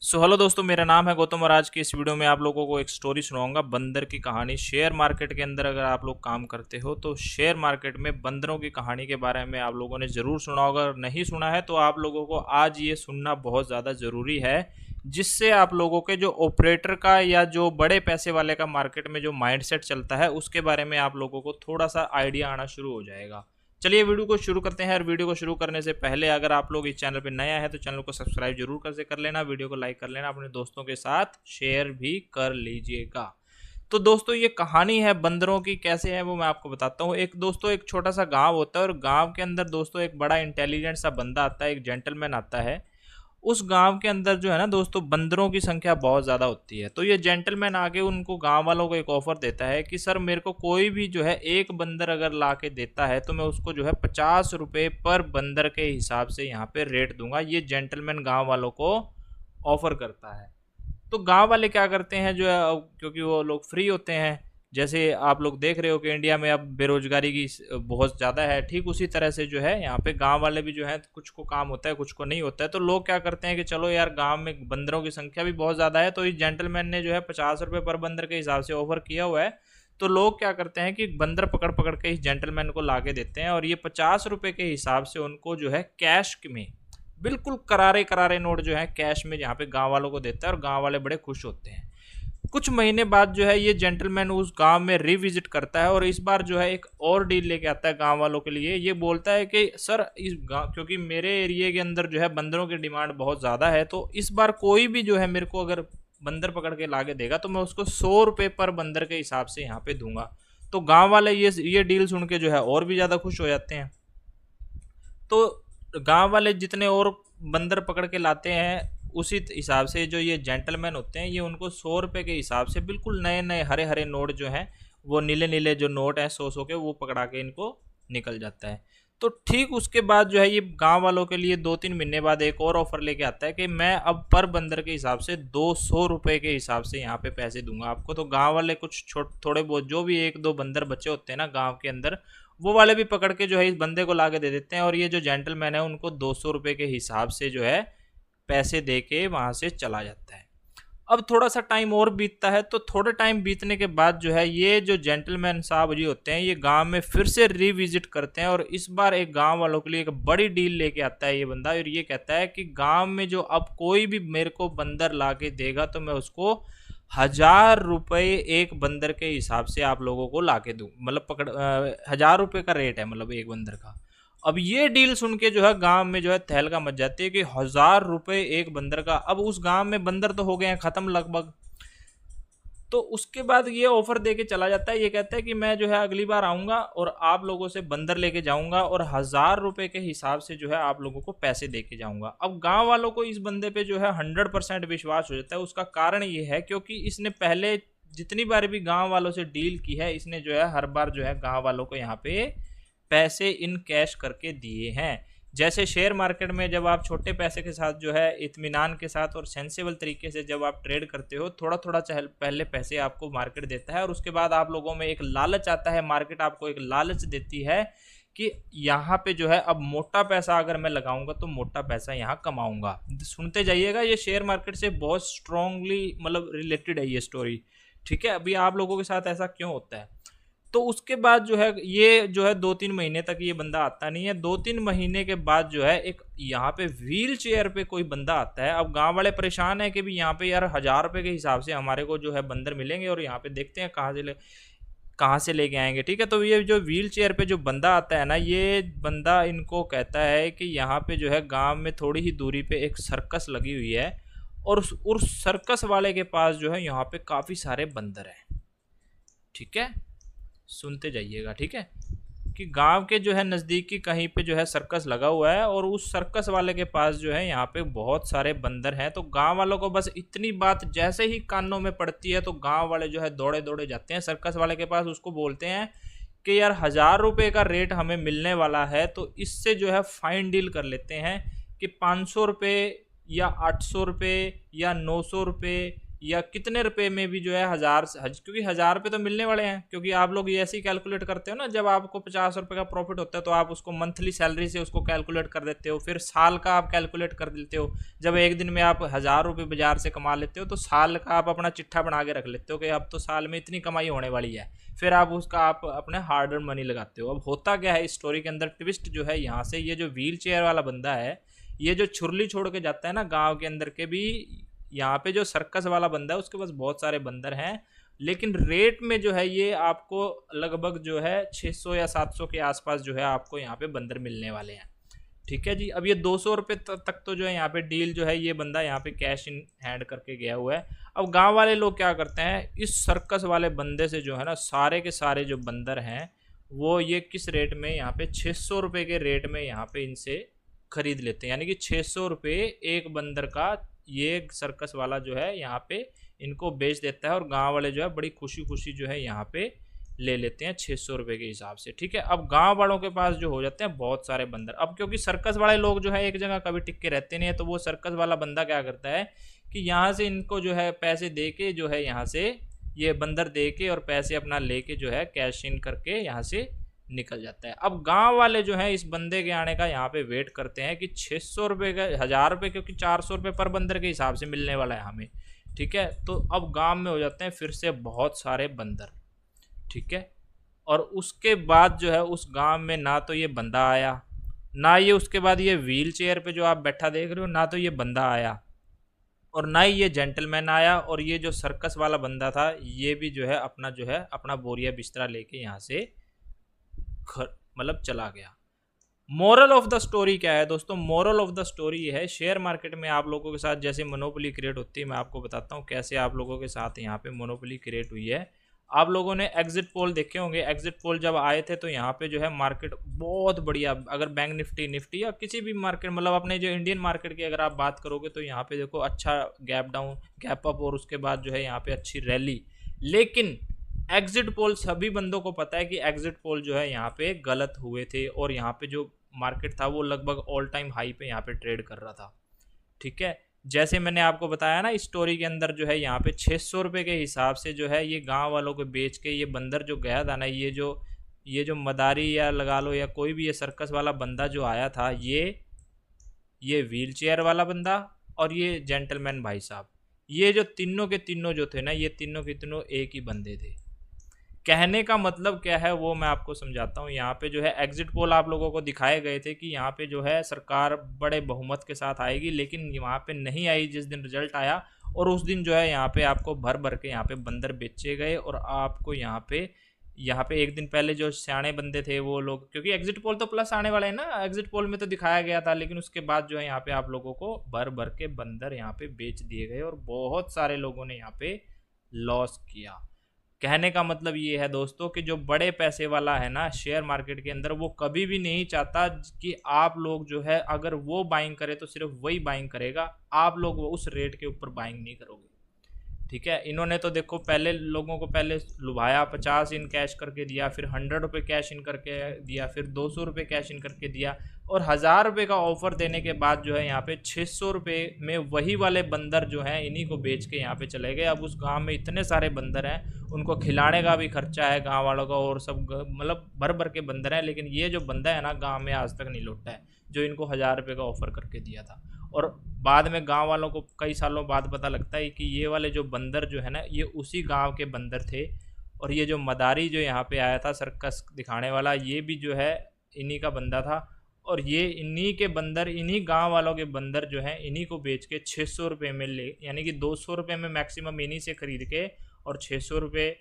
Hello दोस्तों, मेरा नाम है गौतम और आज की इस वीडियो में आप लोगों को एक स्टोरी सुनाऊंगा बंदर की कहानी। शेयर मार्केट के अंदर अगर आप लोग काम करते हो तो शेयर मार्केट में बंदरों की कहानी के बारे में आप लोगों ने ज़रूर सुना होगा। अगर नहीं सुना है तो आप लोगों को आज ये सुनना बहुत ज़्यादा ज़रूरी है, जिससे आप लोगों के जो ऑपरेटर का या जो बड़े पैसे वाले का मार्केट में जो माइंडसेट चलता है उसके बारे में आप लोगों को थोड़ा सा आइडिया आना शुरू हो जाएगा। चलिए वीडियो को शुरू करते हैं। और वीडियो को शुरू करने से पहले अगर आप लोग इस चैनल पर नया है तो चैनल को सब्सक्राइब जरूर कर लेना, वीडियो को लाइक कर लेना, अपने दोस्तों के साथ शेयर भी कर लीजिएगा। तो दोस्तों ये कहानी है बंदरों की, कैसे है वो मैं आपको बताता हूँ। एक दोस्तों एक छोटा सा गांव होता है और गांव के अंदर दोस्तों एक बड़ा इंटेलिजेंट सा बंदा आता है, एक जेंटलमैन आता है। उस गांव के अंदर जो है ना दोस्तों, बंदरों की संख्या बहुत ज़्यादा होती है। तो ये जेंटलमैन आके उनको गांव वालों को एक ऑफर देता है कि सर मेरे को कोई भी जो है एक बंदर अगर ला के देता है तो मैं उसको जो है 50 रुपये पर बंदर के हिसाब से यहाँ पे रेट दूंगा। ये जेंटलमैन गांव वालों को ऑफर करता है। तो गांव वाले क्या करते हैं जो है, क्योंकि वो लोग फ्री होते हैं, जैसे आप लोग देख रहे हो कि इंडिया में अब बेरोजगारी की बहुत ज़्यादा है, ठीक उसी तरह से जो है यहाँ पे गांव वाले भी जो है कुछ को काम होता है कुछ को नहीं होता है। तो लोग क्या करते हैं कि चलो यार गांव में बंदरों की संख्या भी बहुत ज़्यादा है, तो इस जेंटलमैन ने जो है 50 रुपये पर बंदर के हिसाब से ऑफर किया हुआ है। तो लोग क्या करते हैं कि बंदर पकड़ पकड़ के इस जेंटलमैन को ला के देते हैं और ये 50 रुपये के हिसाब से उनको जो है कैश में बिल्कुल करारे करारे नोट जो है कैश में यहाँ पे गांव वालों को देता है और गांव वाले बड़े खुश होते हैं। कुछ महीने बाद जो है ये जेंटलमैन उस गांव में रिविजिट करता है और इस बार जो है एक और डील लेके आता है गांव वालों के लिए। ये बोलता है कि सर इस गांव, क्योंकि मेरे एरिया के अंदर जो है बंदरों की डिमांड बहुत ज़्यादा है, तो इस बार कोई भी जो है मेरे को अगर बंदर पकड़ के लाके देगा तो मैं उसको 100 रुपये पर बंदर के हिसाब से यहाँ पे दूंगा। तो गाँव वाले ये डील सुन के जो है और भी ज़्यादा खुश हो जाते हैं। तो गांव वाले जितने और बंदर पकड़ के लाते हैं उसी हिसाब से जो ये जेंटलमैन होते हैं ये उनको 100 रुपये के हिसाब से बिल्कुल नए नए हरे हरे नोट जो हैं, वो नीले नीले जो नोट हैं 100 के, वो पकड़ा के इनको निकल जाता है। तो ठीक उसके बाद जो है ये गांव वालों के लिए 2-3 महीने बाद एक और ऑफर लेके आता है कि मैं अब पर बंदर के हिसाब से 200 रुपये के हिसाब से यहाँ पे पैसे दूंगा आपको। तो गांव वाले कुछ थोड़े बहुत जो भी एक दो बंदर बचे होते हैं ना गांव के अंदर, वो वाले भी पकड़ के जो है इस बंदे को लाके दे देते हैं और ये जो जेंटलमैन है उनको 200 रुपये के हिसाब से जो है पैसे दे के वहाँ से चला जाता है। अब थोड़ा सा टाइम और बीतता है, तो थोड़े टाइम बीतने के बाद जो है ये जो जेंटलमैन साहब जी होते हैं ये गांव में फिर से रिविजिट करते हैं और इस बार एक गांव वालों के लिए एक बड़ी डील लेके आता है ये बंदा और ये कहता है कि गांव में जो अब कोई भी मेरे को बंदर ला के देगा तो मैं उसको 1000 रुपये एक बंदर के हिसाब से आप लोगों को ला के दूँ, मतलब 1000 रुपये का रेट है मतलब एक बंदर का। अब ये डील सुन के जो है गांव में जो है तहलका मच जाती है कि 1000 रुपये एक बंदर का। अब उस गांव में बंदर तो हो गए हैं खत्म लगभग। तो उसके बाद ये ऑफर दे के चला जाता है, ये कहता है कि मैं जो है अगली बार आऊंगा और आप लोगों से बंदर लेके जाऊंगा और 1000 रुपये के हिसाब से जो है आप लोगों को पैसे दे के जाऊंगा। अब गांव वालों को इस बंदे पे जो है 100% विश्वास हो जाता है। उसका कारण ये है क्योंकि इसने पहले जितनी बार भी गांव वालों से डील की है इसने जो है हर बार जो है गांव वालों को यहाँ पे पैसे इन कैश करके दिए हैं। जैसे शेयर मार्केट में जब आप छोटे पैसे के साथ जो है इत्मीनान के साथ और सेंसेबल तरीके से जब आप ट्रेड करते हो, थोड़ा थोड़ा पहले पैसे आपको मार्केट देता है और उसके बाद आप लोगों में एक लालच आता है, मार्केट आपको एक लालच देती है कि यहाँ पे जो है अब मोटा पैसा अगर मैं लगाऊंगा तो मोटा पैसा यहाँ कमाऊंगा। सुनते जाइएगा, ये शेयर मार्केट से बहुत स्ट्रांगली मतलब रिलेटेड है ये स्टोरी। ठीक है, अभी आप लोगों के साथ ऐसा क्यों होता है। तो उसके बाद जो है ये जो है 2-3 महीने तक ये बंदा आता नहीं है। 2-3 महीने के बाद जो है एक यहाँ पे व्हील चेयर पे कोई बंदा आता है। अब गांव वाले परेशान है कि भी यहाँ पे यार 1000 रुपये के हिसाब से हमारे को जो है बंदर मिलेंगे और यहाँ पे देखते हैं कहाँ से लेके आएंगे। ठीक है, तो ये जो व्हील चेयर पे जो बंदा आता है ना, ये बंदा इनको कहता है कि यहाँ पे जो है गाँव में थोड़ी ही दूरी पे एक सर्कस लगी हुई है और उस सर्कस वाले के पास जो है यहाँ पे काफ़ी सारे बंदर हैं। ठीक है, सुनते जाइएगा। ठीक है, कि गांव के जो है नज़दीकी कहीं पे जो है सर्कस लगा हुआ है और उस सर्कस वाले के पास जो है यहाँ पे बहुत सारे बंदर हैं। तो गांव वालों को बस इतनी बात जैसे ही कानों में पड़ती है तो गांव वाले जो है दौड़े दौड़े जाते हैं सर्कस वाले के पास। उसको बोलते हैं कि यार 1000 रुपये का रेट हमें मिलने वाला है, तो इससे जो है फाइन डील कर लेते हैं कि 500 रुपये या 800 रुपये या 900 रुपये या कितने रुपए में भी जो है क्योंकि 1000 रुपये तो मिलने वाले हैं, क्योंकि आप लोग ये ऐसे ही कैलकुलेट करते हो ना, जब आपको 50 रुपये का प्रॉफिट होता है तो आप उसको मंथली सैलरी से उसको कैलकुलेट कर देते हो, फिर साल का आप कैलकुलेट कर देते हो। जब एक दिन में आप 1000 रुपये बाजार से कमा लेते हो तो साल का आप अपना चिट्ठा बना के रख लेते हो कि अब तो साल में इतनी कमाई होने वाली है, फिर आप उसका आप अपने हार्ड अर्न मनी लगाते हो। अब होता क्या है इस स्टोरी के अंदर, ट्विस्ट जो है यहाँ से, ये जो व्हील चेयर वाला बंदा है, ये जो छुरली छोड़ के जाता है ना गांव के अंदर के भी, यहाँ पे जो सर्कस वाला बंदा है उसके पास बहुत सारे बंदर हैं, लेकिन रेट में जो है ये आपको लगभग जो है 600 या 700 के आसपास जो है आपको यहाँ पे बंदर मिलने वाले हैं। ठीक है जी। अब ये 200 रुपये तक तो जो है यहाँ पे डील जो है ये बंदा यहाँ पे कैश इन हैंड करके गया हुआ है। अब गांव वाले लोग क्या करते हैं, इस सर्कस वाले बंदे से जो है ना सारे के सारे जो बंदर हैं वो ये किस रेट में यहाँ पे 600 रुपये के रेट में यहाँ पे इनसे खरीद लेते हैं, यानी कि 600 रुपये एक बंदर का ये सर्कस वाला जो है यहाँ पे इनको बेच देता है, और गांव वाले जो है बड़ी खुशी खुशी जो है यहाँ पे ले लेते हैं 600 रुपये के हिसाब से। ठीक है। अब गांव वालों के पास जो हो जाते हैं बहुत सारे बंदर, अब क्योंकि सर्कस वाले लोग जो है एक जगह कभी टिक के रहते नहीं है, तो वो सर्कस वाला बंदा क्या करता है कि यहाँ से इनको जो है पैसे दे के जो है यहाँ से ये बंदर दे के और पैसे अपना लेके जो है कैश इन करके यहाँ से निकल जाता है। अब गांव वाले जो है इस बंदे के आने का यहाँ पे वेट करते हैं कि 600 रुपये का 1000 रुपये, क्योंकि 400 रुपये पर बंदर के हिसाब से मिलने वाला है हमें। ठीक है। तो अब गांव में हो जाते हैं फिर से बहुत सारे बंदर। ठीक है। और उसके बाद जो है उस गांव में ना तो ये बंदा आया, ना ये उसके बाद ये व्हील चेयर पे जो आप बैठा देख रहे हो, ना तो ये बंदा आया और ना ही ये जेंटलमैन आया, और ये जो सर्कस वाला बंदा था ये भी जो है अपना बोरिया बिस्तरा लेके यहाँ से मतलब चला गया। मोरल ऑफ द स्टोरी क्या है दोस्तों? मोरल ऑफ द स्टोरी ये है, शेयर मार्केट में आप लोगों के साथ जैसे मोनोपोली क्रिएट होती है, मैं आपको बताता हूँ कैसे आप लोगों के साथ यहाँ पे मोनोपोली क्रिएट हुई है। आप लोगों ने एग्जिट पोल देखे होंगे, एग्जिट पोल जब आए थे तो यहाँ पे जो है मार्केट बहुत बढ़िया, अगर बैंक निफ्टी या किसी भी मार्केट मतलब अपने जो इंडियन मार्केट की अगर आप बात करोगे तो यहाँ पे देखो अच्छा गैप डाउन गैप अप और उसके बाद जो है यहाँ पे अच्छी रैली। लेकिन एग्जिट पोल सभी बंदों को पता है कि एग्जिट पोल जो है यहाँ पे गलत हुए थे, और यहाँ पे जो मार्केट था वो लगभग ऑल टाइम हाई पे यहाँ पे ट्रेड कर रहा था। ठीक है। जैसे मैंने आपको बताया ना इस स्टोरी के अंदर जो है यहाँ पे 600 रुपये के हिसाब से जो है ये गांव वालों को बेच के ये बंदर जो गया था ना, ये जो मदारी या लगा लो या कोई भी ये सर्कस वाला बंदा जो आया था, ये व्हील चेयर वाला बंदा और ये जेंटलमैन भाई साहब, ये जो तीनों के तीनों जो थे ना, ये तीनों के तीनों एक ही बंदे थे। कहने का मतलब क्या है वो मैं आपको समझाता हूँ। यहाँ पे जो है एग्जिट पोल आप लोगों को दिखाए गए थे कि यहाँ पे जो है सरकार बड़े बहुमत के साथ आएगी, लेकिन वहाँ पे नहीं आई जिस दिन रिजल्ट आया, और उस दिन जो है यहाँ पे आपको भर भर के यहाँ पे बंदर बेचे गए, और आपको यहाँ पे एक दिन पहले जो सियाने बंदे थे वो लोग, क्योंकि एग्जिट पोल तो प्लस आने वाले हैं ना, एग्जिट पोल में तो दिखाया गया था, लेकिन उसके बाद जो है यहाँ पे आप लोगों को भर भर के बंदर यहाँ पे बेच दिए गए और बहुत सारे लोगों ने यहाँ पे लॉस किया। कहने का मतलब ये है दोस्तों कि जो बड़े पैसे वाला है ना शेयर मार्केट के अंदर, वो कभी भी नहीं चाहता कि आप लोग जो है अगर वो बाइंग करे तो सिर्फ वही बाइंग करेगा, आप लोग वो उस रेट के ऊपर बाइंग नहीं करोगे। ठीक है। इन्होंने तो देखो पहले लोगों को पहले लुभाया, 50 इन कैश करके दिया, फिर 100 रुपये कैश इन करके दिया, फिर 200 रुपये कैश इन करके दिया, और 1000 रुपये का ऑफर देने के बाद जो है यहाँ पे 600 रुपये में वही वाले बंदर जो हैं इन्हीं को बेच के यहाँ पे चले गए। अब उस गांव में इतने सारे बंदर हैं, उनको खिलाने का भी खर्चा है गांव वालों का, और सब मतलब भर भर के बंदर हैं, लेकिन ये जो बंदा है ना गांव में आज तक नहीं लौटा है जो इनको 1000 रुपये का ऑफर करके दिया था। और बाद में गांव वालों को कई सालों बाद पता लगता है कि ये वाले जो बंदर जो है ना ये उसी गांव के बंदर थे, और ये जो मदारी जो यहाँ पे आया था सर्कस दिखाने वाला, ये भी जो है इन्हीं का बंदा था, और ये इन्हीं के बंदर, इन्हीं गांव वालों के बंदर जो हैं इन्हीं को बेच के 600 रुपये में ले, यानी कि 200 रुपये में मैक्सिमम इन्हीं से खरीद के और 600 रुपये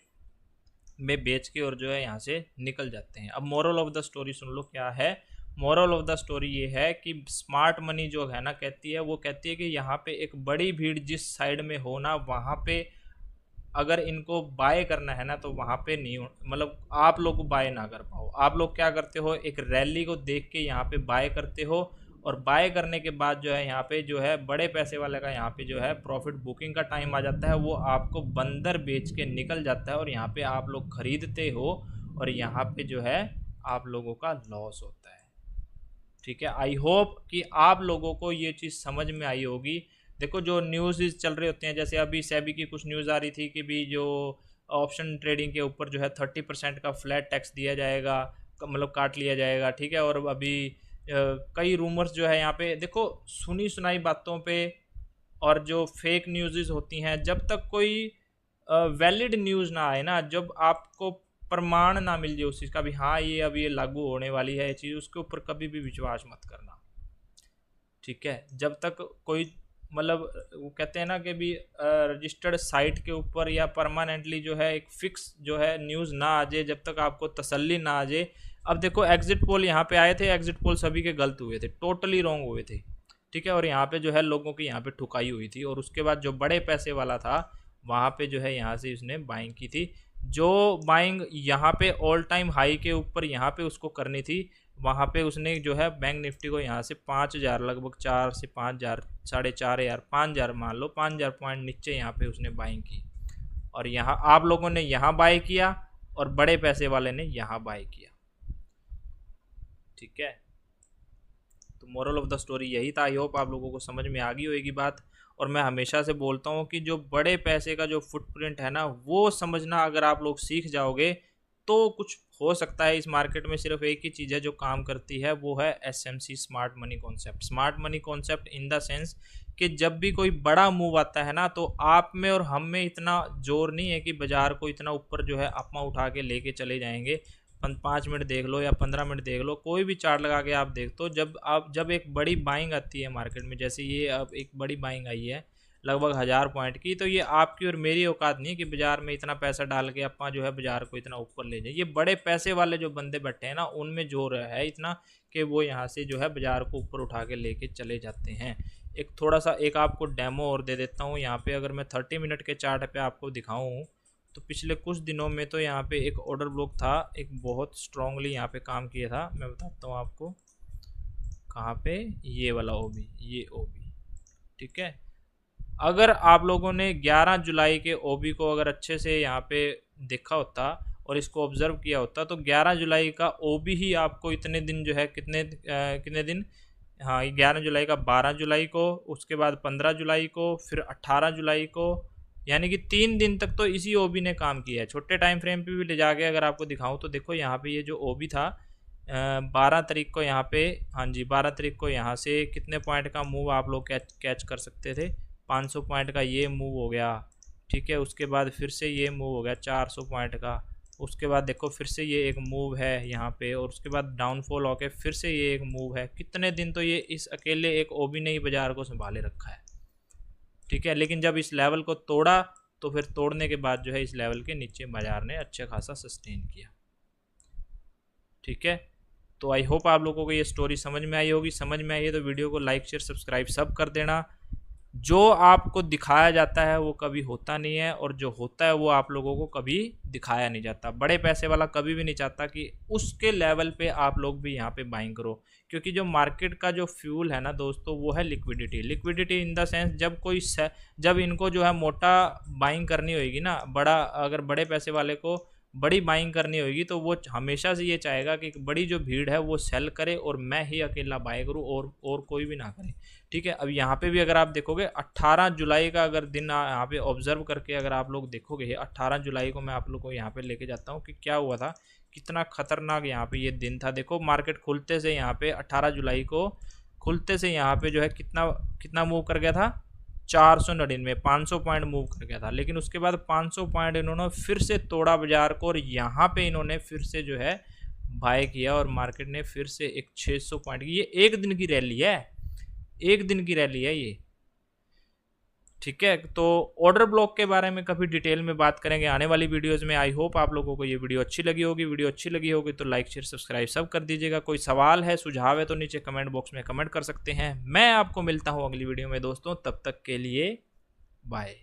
में बेच के और जो है यहाँ से निकल जाते हैं। अब मोरल ऑफ द स्टोरी सुन लो क्या है। मोरल ऑफ द स्टोरी ये है कि स्मार्ट मनी जो है ना कहती है कि यहाँ पे एक बड़ी भीड़ जिस साइड में हो ना, वहाँ पे अगर इनको बाय करना है ना तो वहाँ पे नहीं, मतलब आप लोग बाय ना कर पाओ। आप लोग क्या करते हो, एक रैली को देख के यहाँ पे बाय करते हो, और बाय करने के बाद जो है यहाँ पे जो है बड़े पैसे वाले का यहाँ पे जो है प्रॉफिट बुकिंग का टाइम आ जाता है, वो आपको बंदर बेच के निकल जाता है, और यहाँ पे आप लोग खरीदते हो और यहाँ पे जो है आप लोगों का लॉस होता है। ठीक है। आई होप कि आप लोगों को ये चीज़ समझ में आई होगी। देखो जो न्यूज़ चल रहे होते हैं, जैसे अभी सेबी की कुछ न्यूज़ आ रही थी कि भी जो ऑप्शन ट्रेडिंग के ऊपर जो है 30% का फ्लैट टैक्स दिया जाएगा, मतलब काट लिया जाएगा, ठीक है। और अभी कई रूमर्स जो है यहाँ पे देखो, सुनी सुनाई बातों पे और जो फेक न्यूज़ होती हैं, जब तक कोई वैलिड न्यूज़ ना आए ना, जब आपको प्रमाण ना मिल जाए उस चीज़ का भी हाँ ये अब ये लागू होने वाली है ये चीज़, उसके ऊपर कभी भी विश्वास मत करना, ठीक है। जब तक कोई मतलब वो कहते हैं ना कि भी रजिस्टर्ड साइट के ऊपर या परमानेंटली जो है एक फिक्स जो है न्यूज़ ना आ जाए, जब तक आपको तसल्ली ना आ जाए। अब देखो एग्जिट पोल यहाँ पे आए थे, एग्जिट पोल सभी के गलत हुए थे, टोटली रॉन्ग हुए थे, ठीक है। और यहाँ पे जो है लोगों की यहाँ पे ठुकाई हुई थी, और उसके बाद जो बड़े पैसे वाला था वहाँ पे जो है यहाँ से उसने बाइंग की थी। जो बाइंग यहाँ पे ऑल टाइम हाई के ऊपर यहाँ पे उसको करनी थी, वहाँ पे उसने जो है बैंक निफ्टी को यहाँ से 5,000 लगभग 4 से 5,000 4,500 5,000 मान लो 5,000 पॉइंट नीचे यहाँ पे उसने बाइंग की। और यहाँ आप लोगों ने यहाँ बाय किया और बड़े पैसे वाले ने यहाँ बाय किया, ठीक है। तो मोरल ऑफ द स्टोरी यही था। आई होप आप लोगों को समझ में आ गई होगी बात। और मैं हमेशा से बोलता हूँ कि जो बड़े पैसे का जो फुटप्रिंट है ना, वो समझना अगर आप लोग सीख जाओगे तो कुछ हो सकता है। इस मार्केट में सिर्फ एक ही चीज़ है जो काम करती है, वो है SMC, smart money concept. Smart money concept in the sense कि जब भी कोई बड़ा मूव आता है ना, तो आप में और हम में इतना जोर नहीं है कि बाजार को इतना ऊपर जो है अपना उठा के लेके चले जाएंगे। 5 मिनट देख लो या 15 मिनट देख लो, कोई भी चार्ट लगा के आप देख तो जब एक बड़ी बाइंग आती है मार्केट में, जैसे ये अब एक बड़ी बाइंग आई है लगभग 1,000 पॉइंट की, तो ये आपकी और मेरी औकात नहीं है कि बाजार में इतना पैसा डाल के अपना जो है बाजार को इतना ऊपर ले जाए। ये बड़े पैसे वाले जो बंदे बैठे हैं ना, उनमें जोर है इतना कि वो यहाँ से जो है बाजार को ऊपर उठा के लेके चले जाते हैं। एक थोड़ा सा एक आपको डेमो और दे देता हूँ यहाँ पे। अगर मैं 30 मिनट के चार्ट पे आपको दिखाऊँ तो पिछले कुछ दिनों में तो यहाँ पे एक ऑर्डर ब्लॉक था, एक बहुत स्ट्रांगली यहाँ पे काम किया था। मैं बताता हूँ आपको कहाँ पे, ये वाला ओबी, ये ओबी, ठीक है। अगर आप लोगों ने 11 जुलाई के ओबी को अगर अच्छे से यहाँ पे देखा होता और इसको ऑब्जर्व किया होता, तो 11 जुलाई का ओबी ही आपको इतने दिन जो है कितने दिन, हाँ 11 जुलाई का 12 जुलाई को, उसके बाद 15 जुलाई को, फिर 18 जुलाई को, यानी कि 3 दिन तक तो इसी ओबी ने काम किया है। छोटे टाइम फ्रेम पे भी ले जाके अगर आपको दिखाऊं तो देखो यहाँ पे ये जो ओबी था 12 तारीख को यहाँ पे, हाँ जी 12 तारीख को यहाँ से कितने पॉइंट का मूव आप लोग कैच कर सकते थे, 500 पॉइंट का ये मूव हो गया, ठीक है। उसके बाद फिर से ये मूव हो गया 400 पॉइंट का, उसके बाद देखो फिर से ये एक मूव है यहाँ पे, और उसके बाद डाउनफॉल होके फिर से ये एक मूव है। कितने दिन तो ये इस अकेले एक ओबी ने ही बाजार को संभाले रखा है, ठीक है। लेकिन जब इस लेवल को तोड़ा तो फिर तोड़ने के बाद जो है इस लेवल के नीचे बाजार ने अच्छा खासा सस्टेन किया, ठीक है। तो आई होप आप लोगों को ये स्टोरी समझ में आई होगी। समझ में आई है तो वीडियो को लाइक शेयर सब्सक्राइब सब कर देना। जो आपको दिखाया जाता है वो कभी होता नहीं है, और जो होता है वो आप लोगों को कभी दिखाया नहीं जाता। बड़े पैसे वाला कभी भी नहीं चाहता कि उसके लेवल पे आप लोग भी यहाँ पे बाइंग करो, क्योंकि जो मार्केट का जो फ्यूल है ना दोस्तों, वो है liquidity. Liquidity in the sense जब इनको जो है मोटा बाइंग करनी होगी ना, अगर बड़े पैसे वाले को बड़ी बाइंग करनी होगी, तो वो हमेशा से ये चाहेगा कि बड़ी जो भीड़ है वो सेल करे और मैं ही अकेला बाय करूँ और कोई भी ना करे, ठीक है। अब यहाँ पे भी अगर आप देखोगे 18 जुलाई का अगर दिन यहाँ पे ऑब्जर्व करके अगर आप लोग देखोगे, 18 जुलाई को मैं आप लोग को यहाँ पे लेके जाता हूँ कि क्या हुआ था, कितना खतरनाक यहाँ पे ये दिन था। देखो मार्केट खुलते से यहाँ पे 18 जुलाई को खुलते से यहाँ पे जो है कितना मूव कर गया था, 499, 500 पॉइंट मूव कर गया था। लेकिन उसके बाद 500 पॉइंट इन्होंने फिर से तोड़ा बाजार को, और यहाँ पे इन्होंने फिर से जो है बाय किया, और मार्केट ने फिर से एक 600 पॉइंट की, ये एक दिन की रैली है, एक दिन की रैली है ये, ठीक है। तो ऑर्डर ब्लॉक के बारे में कभी डिटेल में बात करेंगे आने वाली वीडियोस में। आई होप आप लोगों को ये वीडियो अच्छी लगी होगी। वीडियो अच्छी लगी होगी तो लाइक शेयर सब्सक्राइब सब कर दीजिएगा। कोई सवाल है सुझाव है तो नीचे कमेंट बॉक्स में कमेंट कर सकते हैं। मैं आपको मिलता हूँ अगली वीडियो में दोस्तों, तब तक के लिए बाय।